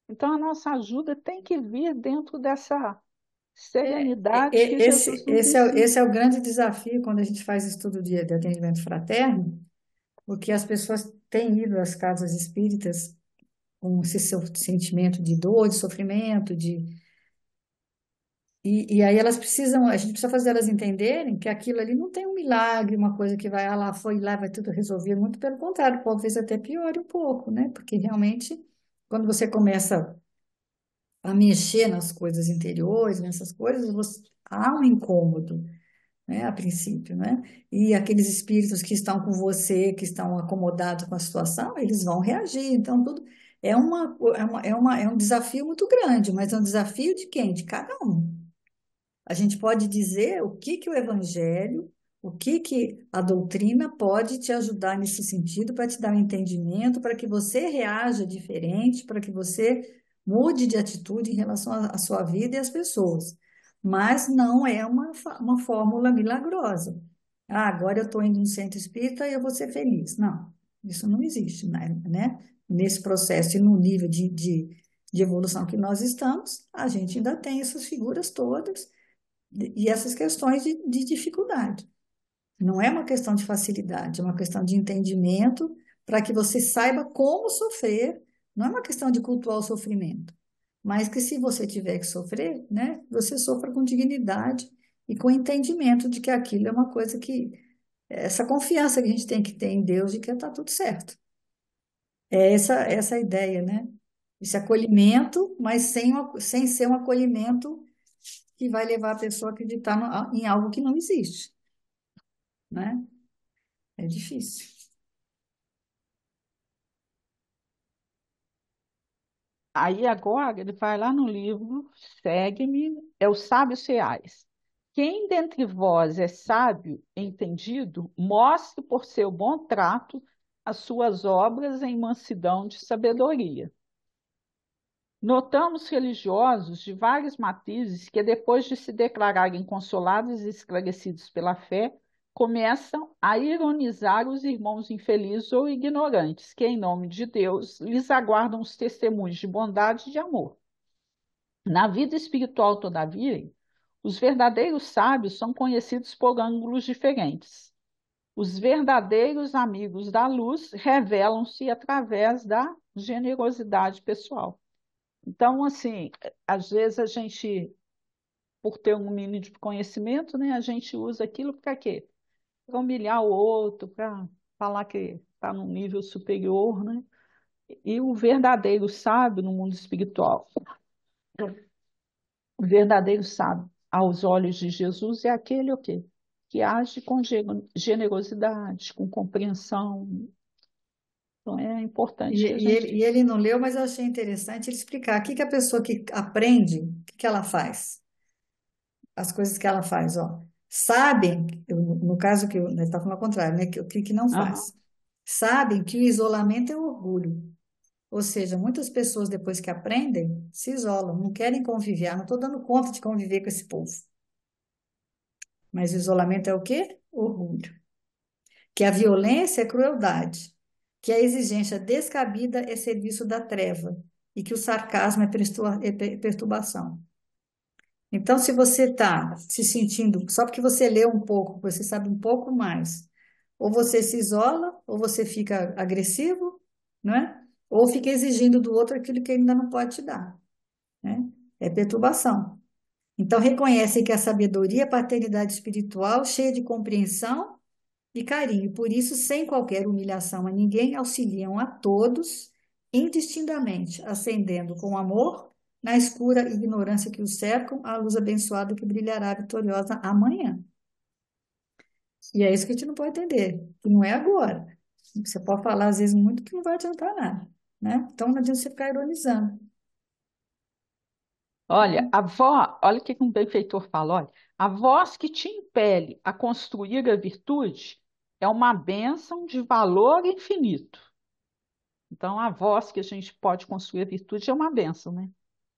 Então, a nossa ajuda tem que vir dentro dessa serenidade que Jesus nos ensina. Esse é o grande desafio quando a gente faz estudo de atendimento fraterno, porque as pessoas têm ido às casas espíritas com esse seu sentimento de dor, de sofrimento, e aí elas precisam, a gente precisa fazer elas entenderem que aquilo ali não tem um milagre, uma coisa que vai, ah lá, foi lá, vai tudo resolver, muito pelo contrário, talvez até piore um pouco, né? Porque realmente, quando você começa a mexer nas coisas interiores, nessas coisas, há um incômodo, né, a princípio, né? E aqueles espíritos que estão com você, que estão acomodados com a situação, eles vão reagir. Então, tudo é um desafio muito grande, mas é um desafio de quem? De cada um. A gente pode dizer o que o evangelho, o que a doutrina pode te ajudar nesse sentido, para te dar um entendimento, para que você reaja diferente, para que você mude de atitude em relação à sua vida e às pessoas. Mas não é uma fórmula milagrosa. Ah, agora eu estou indo no centro espírita e eu vou ser feliz. Não, isso não existe, né? Nesse processo e no nível de evolução que nós estamos, a gente ainda tem essas figuras todas e essas questões de dificuldade. Não é uma questão de facilidade, é uma questão de entendimento para que você saiba como sofrer. Não é uma questão de cultuar o sofrimento, mas que se você tiver que sofrer, né, você sofra com dignidade e com entendimento de que aquilo é uma coisa que, essa confiança que a gente tem que ter em Deus de que está tudo certo. É essa a ideia, né? Esse acolhimento, mas sem ser um acolhimento que vai levar a pessoa a acreditar em algo que não existe, né? É difícil. Aí agora ele vai lá no livro, segue-me, é os sábios reais. Quem dentre vós é sábio, entendido, mostre por seu bom trato as suas obras em mansidão de sabedoria. Notamos religiosos de vários matizes que, depois de se declararem consolados e esclarecidos pela fé, começam a ironizar os irmãos infelizes ou ignorantes, que, em nome de Deus, lhes aguardam os testemunhos de bondade e de amor. Na vida espiritual, todavia, os verdadeiros sábios são conhecidos por ângulos diferentes. Os verdadeiros amigos da luz revelam-se através da generosidade pessoal. Então, assim, às vezes a gente, por ter um mínimo de conhecimento, né, a gente usa aquilo para quê? Para humilhar o outro, para falar que está num nível superior, né? E o verdadeiro sábio no mundo espiritual, o verdadeiro sábio aos olhos de Jesus é aquele o quê? Que age com generosidade, com compreensão. Então é importante que a gente. E ele não leu, mas eu achei interessante ele explicar o que a pessoa que aprende, que ela faz, as coisas que ela faz, ó. Sabem, no caso que nós está falando ao contrário, né? Que não Aham. faz. Sabem que o isolamento é orgulho. Ou seja, muitas pessoas, depois que aprendem, se isolam, não querem conviver. Ah, não estou dando conta de conviver com esse povo. Mas o isolamento é o quê? Orgulho. Que a violência é crueldade, que a exigência descabida é serviço da treva e que o sarcasmo é perturbação. Então, se você está se sentindo, só porque você leu um pouco, você sabe um pouco mais, ou você se isola, ou você fica agressivo, não é? Ou fica exigindo do outro aquilo que ele ainda não pode te dar, né? É perturbação. Então, reconhece que a sabedoria, a paternidade espiritual, cheia de compreensão, e carinho. Por isso, sem qualquer humilhação a ninguém, auxiliam a todos, indistintamente, acendendo com amor na escura ignorância que os cercam, a luz abençoada que brilhará vitoriosa amanhã. E é isso que a gente não pode entender, que não é agora. Você pode falar, às vezes, muito que não vai adiantar nada, né? Então, não adianta você ficar ironizando, Olha, né? olha o que um benfeitor fala, olha, a voz que te impele a construir a virtude é uma bênção de valor infinito. Então, a voz que a gente pode construir a virtude é uma bênção, né?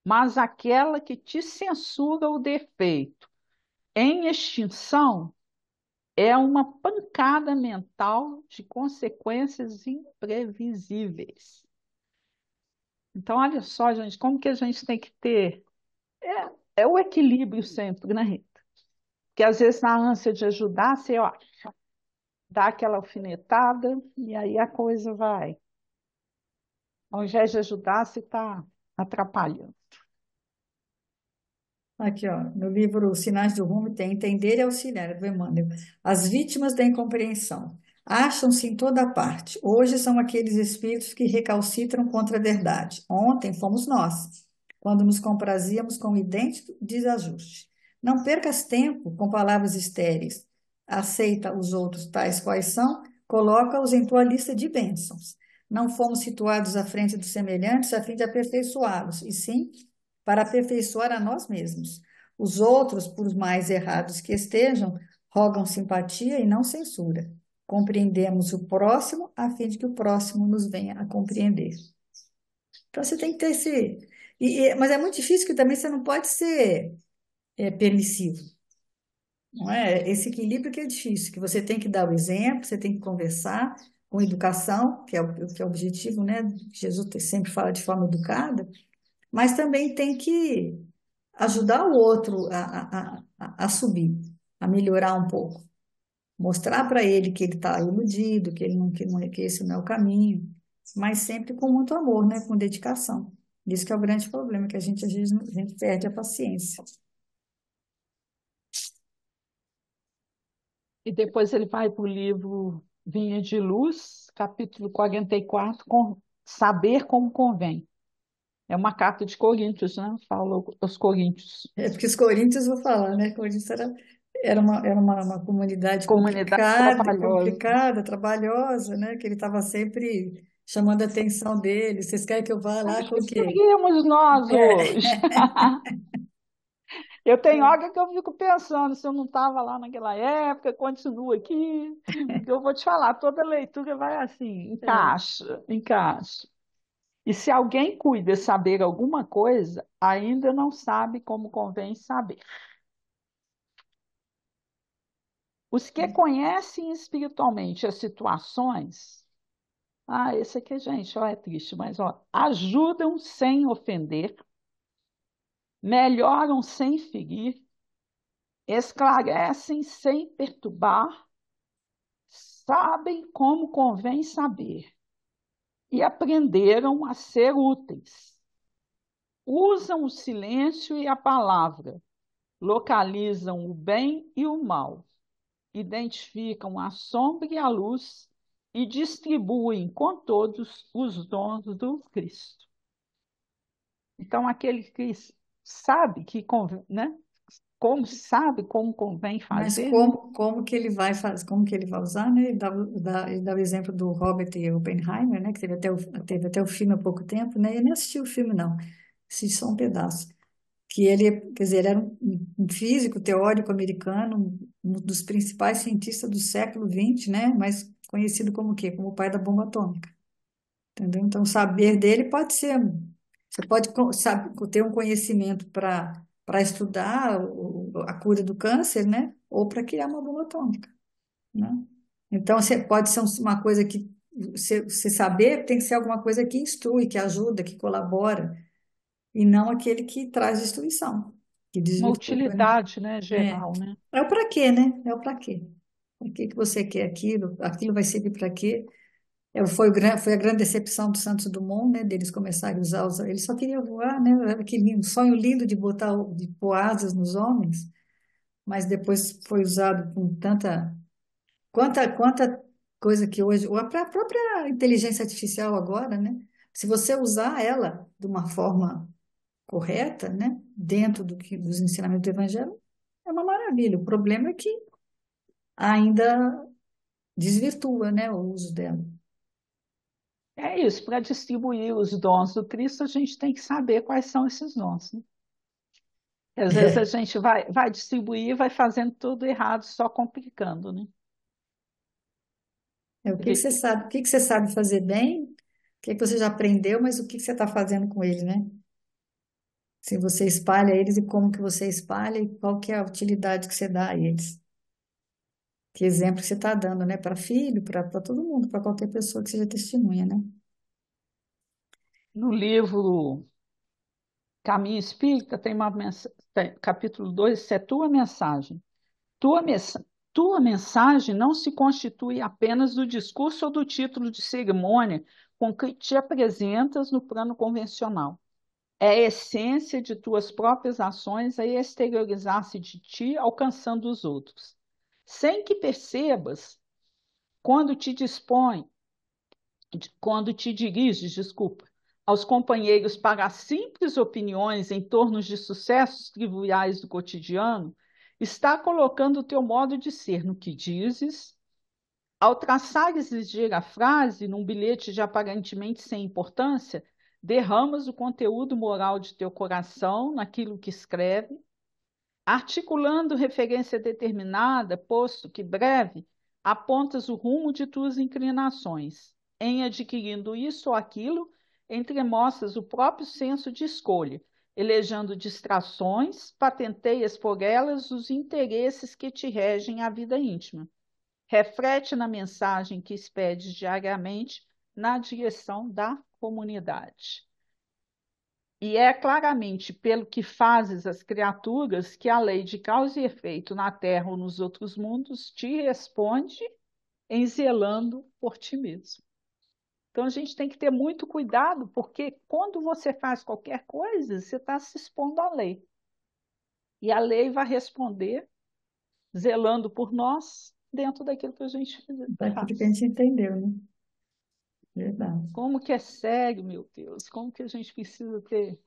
Mas aquela que te censura o defeito em extinção é uma pancada mental de consequências imprevisíveis. Então, olha só, gente, como que a gente tem que ter. É o equilíbrio sempre, né, Rita? Que às vezes, na ânsia de ajudar, você ó, dá aquela alfinetada e aí a coisa vai. Ao invés de ajudar, você está atrapalhando. Aqui, ó, no livro Os Sinais do Rumo tem Entender e Auxiliar, do Emmanuel. As vítimas da incompreensão acham-se em toda parte. Hoje são aqueles espíritos que recalcitram contra a verdade. Ontem fomos nós, quando nos comprazíamos com o idêntico desajuste. Não percas tempo com palavras estéreis. Aceita os outros tais quais são, coloca-os em tua lista de bênçãos. Não fomos situados à frente dos semelhantes a fim de aperfeiçoá-los, e sim para aperfeiçoar a nós mesmos. Os outros, por mais errados que estejam, rogam simpatia e não censura. Compreendemos o próximo a fim de que o próximo nos venha a compreender. Então você tem que ter esse. Mas é muito difícil que também você não pode ser permissivo. Não é? Esse equilíbrio que é difícil, que você tem que dar o exemplo, você tem que conversar com educação, que é o objetivo, né? Jesus sempre fala de forma educada, mas também tem que ajudar o outro a subir, a melhorar um pouco. Mostrar para ele que ele está iludido, que esse não é o caminho, mas sempre com muito amor, né? Com dedicação. Isso que é o grande problema, que a gente às vezes a gente perde a paciência. E depois ele vai para o livro Vinha de Luz, capítulo 44, com Saber como convém. É uma carta de Coríntios, né? Fala aos Coríntios. É porque os coríntios, vou falar, né? Coríntios era uma comunidade Comunidade complicada, trabalhosa. complicada, trabalhosa, né? Que ele estava sempre chamando a atenção dele. Vocês querem que eu vá lá Onde com o quê? estaríamos nós É. hoje? Eu tenho hora que eu fico pensando se eu não estava lá naquela época, continuo aqui. Porque eu vou te falar, toda leitura vai assim, É. encaixa, encaixa. E se alguém cuida saber alguma coisa, ainda não sabe como convém saber. Os que conhecem espiritualmente as situações, esse aqui, gente, ó, é triste, mas ó, ajudam sem ofender, melhoram sem ferir, esclarecem sem perturbar, sabem como convém saber e aprenderam a ser úteis. Usam o silêncio e a palavra, localizam o bem e o mal, identificam a sombra e a luz e distribuem com todos os dons do Cristo. Então, aquele que sabe que convém, né? Como sabe como convém Mas fazer, né? como que ele vai fazer, como que ele vai usar, né? Ele dá o exemplo do Robert Oppenheimer, né? Que teve até o filme há pouco tempo, né? Eu nem assisti o filme, não. Assisti só um pedaço. Que ele, quer dizer, ele era um físico teórico americano, um dos principais cientistas do século XX, né? Mas conhecido como o quê? Como o pai da bomba atômica, entendeu? Então, o saber dele pode ser, você pode ter um conhecimento para estudar a cura do câncer, né? Ou para criar uma bomba atômica, né? Então, pode ser uma coisa que você saber tem que ser alguma coisa que instrui, que ajuda, que colabora, e não aquele que traz destruição, que Uma desvirtua, né? utilidade, né, É, geral, né? é o para quê, né? É o para quê? Para que você quer aquilo? Aquilo vai servir para quê? Foi a grande decepção do Santos Dumont, né? Deles começarem a usar ele só queria voar, né? Era aquele sonho lindo de de pôr asas nos homens, mas depois foi usado com quanta coisa que hoje, ou a própria inteligência artificial agora, né? Se você usar ela de uma forma correta, né? Dentro dos ensinamentos do Evangelho, é uma maravilha. O problema é que ainda desvirtua, né, o uso dela. É isso, para distribuir os dons do Cristo, a gente tem que saber quais são esses dons, né? E às vezes a gente vai distribuir, vai fazendo tudo errado, só complicando, né? O que que você sabe fazer bem? que você já aprendeu, mas o que você está fazendo com ele, né? Se você espalha eles e como que você espalha e qual que é a utilidade que você dá a eles. Que exemplo que você está dando, né? Para filho, para todo mundo, para qualquer pessoa que seja testemunha, né? No livro Caminho Espírita tem uma capítulo 2, isso é tua mensagem. Tua, tua mensagem não se constitui apenas do discurso ou do título de cerimônia com que te apresentas no plano convencional. É a essência de tuas próprias ações a exteriorizar-se de ti, alcançando os outros. Sem que percebas, quando te dispõe, quando te diriges, desculpa, aos companheiros para simples opiniões em torno de sucessos triviais do cotidiano, está colocando o teu modo de ser no que dizes. Ao traçar e exigir a frase num bilhete de aparentemente sem importância, derramas o conteúdo moral de teu coração naquilo que escreve, articulando referência determinada, posto que breve, apontas o rumo de tuas inclinações. Em adquirindo isso ou aquilo, entremostras o próprio senso de escolha, elejando distrações, patenteias por elas os interesses que te regem a vida íntima. Reflete na mensagem que expedes diariamente na direção da comunidade. E é claramente pelo que fazes as criaturas que a lei de causa e efeito na Terra ou nos outros mundos te responde em zelando por ti mesmo. Então a gente tem que ter muito cuidado, porque quando você faz qualquer coisa, você está se expondo à lei. E a lei vai responder zelando por nós dentro daquilo que a gente Daquilo que a faz. gente entendeu, né? Verdade. Como que é sério, meu Deus, como que a gente precisa ter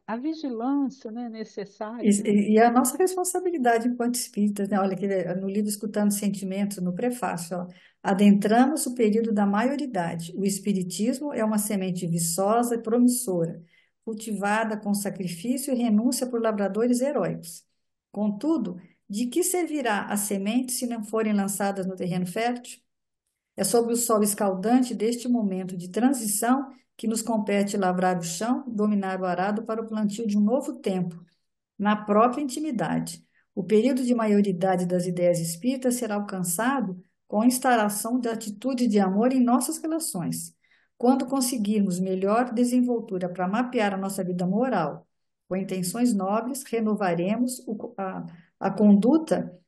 a vigilância, né, necessária, né? E a nossa responsabilidade enquanto espíritas, né? Olha, aqui no livro Escutando Sentimentos, no prefácio, ó, adentramos o período da maioridade. O espiritismo é uma semente viçosa e promissora, cultivada com sacrifício e renúncia por lavradores heróicos. Contudo, de que servirá a semente se não forem lançadas no terreno fértil? É sob o sol escaldante deste momento de transição que nos compete lavrar o chão, dominar o arado para o plantio de um novo tempo na própria intimidade. O período de maioridade das ideias espíritas será alcançado com a instalação da atitude de amor em nossas relações. Quando conseguirmos melhor desenvoltura para mapear a nossa vida moral, com intenções nobres, renovaremos a conduta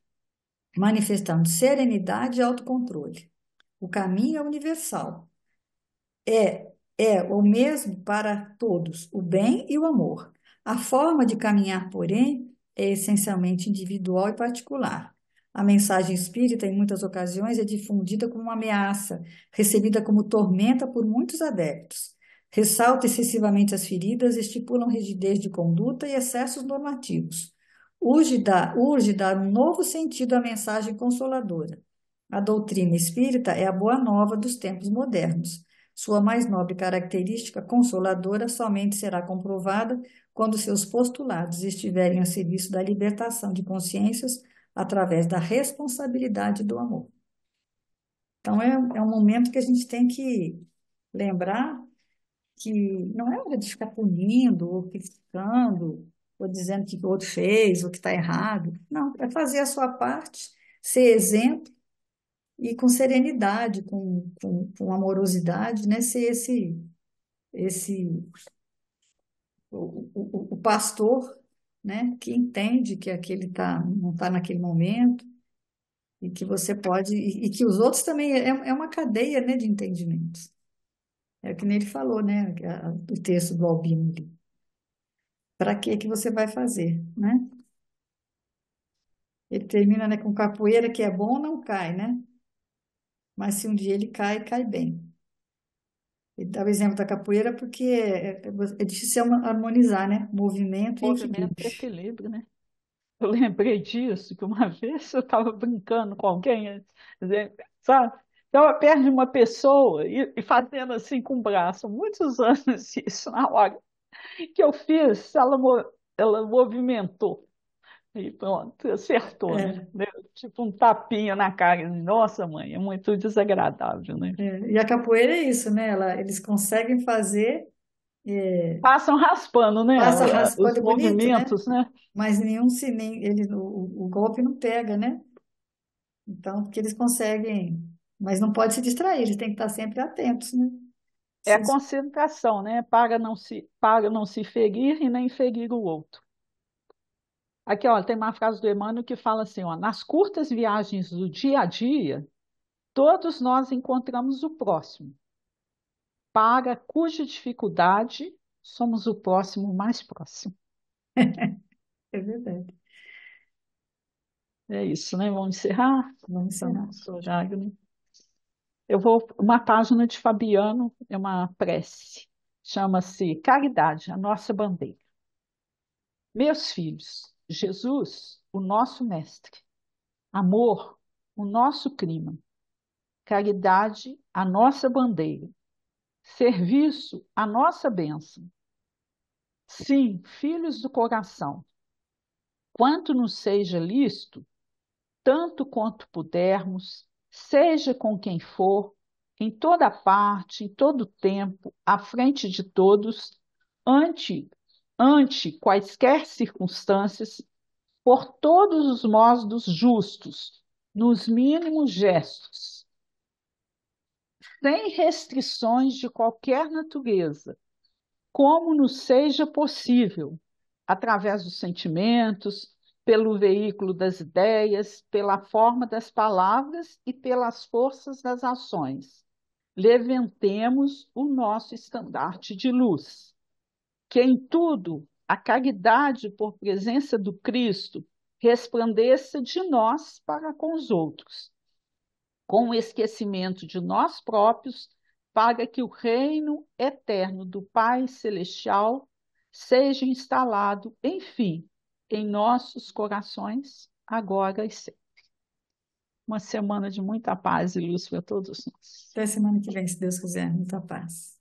manifestando serenidade e autocontrole. O caminho é universal. É o mesmo para todos, o bem e o amor. A forma de caminhar, porém, é essencialmente individual e particular. A mensagem espírita, em muitas ocasiões, é difundida como uma ameaça, recebida como tormenta por muitos adeptos. Ressalta excessivamente as feridas, estipulam rigidez de conduta e excessos normativos. Urge dar um novo sentido à mensagem consoladora. A doutrina espírita é a boa nova dos tempos modernos. Sua mais nobre característica consoladora somente será comprovada quando seus postulados estiverem a serviço da libertação de consciências através da responsabilidade do amor. Então, é um momento que a gente tem que lembrar que não é hora de ficar punindo ou criticando ou dizendo que o outro fez ou que está errado. Não, é fazer a sua parte, ser exemplo e com serenidade, com amorosidade, né? Ser esse o pastor, né? Que entende que aquele não está naquele momento e que você pode e que os outros também é uma cadeia, né? De entendimentos. É o que ele falou, né? O texto do Albino ali. Para que você vai fazer, né? Ele termina, né, com capoeira que é bom não cai, né? Mas se um dia ele cai, cai bem. Ele dá o exemplo da capoeira porque é difícil harmonizar, né? Movimento e Movimento equilíbrio. e equilíbrio, né? Eu lembrei disso, que uma vez eu estava brincando com alguém, sabe? Estava perto de uma pessoa e fazendo assim com o braço, muitos anos isso, na hora que eu fiz, ela movimentou. E pronto, acertou, né? É, Deu tipo um tapinha na cara. Nossa, mãe, é muito desagradável, né? e a capoeira é isso, né? Eles conseguem fazer, Passam raspando, né? passa raspando, Os é bonito, né? movimentos, né? Mas nenhum se nem ele o golpe não pega, né? Então, porque eles conseguem, mas não pode se distrair, eles têm que estar sempre atentos, né? É Se, a concentração, né? Para não se ferir e nem ferir o outro. Aqui, ó, tem uma frase do Emmanuel que fala assim, ó, nas curtas viagens do dia a dia, todos nós encontramos o próximo, para cuja dificuldade somos o próximo mais próximo. é verdade. É isso, né? Vamos encerrar? Vamos Para encerrar. não sujar, né? Eu vou, uma página de Fabiano, é uma prece, chama-se Caridade, a nossa bandeira. Meus filhos, Jesus, o nosso mestre, amor, o nosso clima, caridade, a nossa bandeira, serviço, a nossa bênção. Sim, filhos do coração, quanto nos seja lícito, tanto quanto pudermos, seja com quem for, em toda parte, em todo tempo, à frente de todos, ante, ante quaisquer circunstâncias, por todos os modos justos, nos mínimos gestos, sem restrições de qualquer natureza, como nos seja possível, através dos sentimentos, pelo veículo das ideias, pela forma das palavras e pelas forças das ações. Levantemos o nosso estandarte de luz, que em tudo a caridade por presença do Cristo resplandeça de nós para com os outros, com o esquecimento de nós próprios, para que o reino eterno do Pai Celestial seja instalado, enfim, em nossos corações, agora e sempre. Uma semana de muita paz e luz para todos nós. Até semana que vem, se Deus quiser. Muita paz.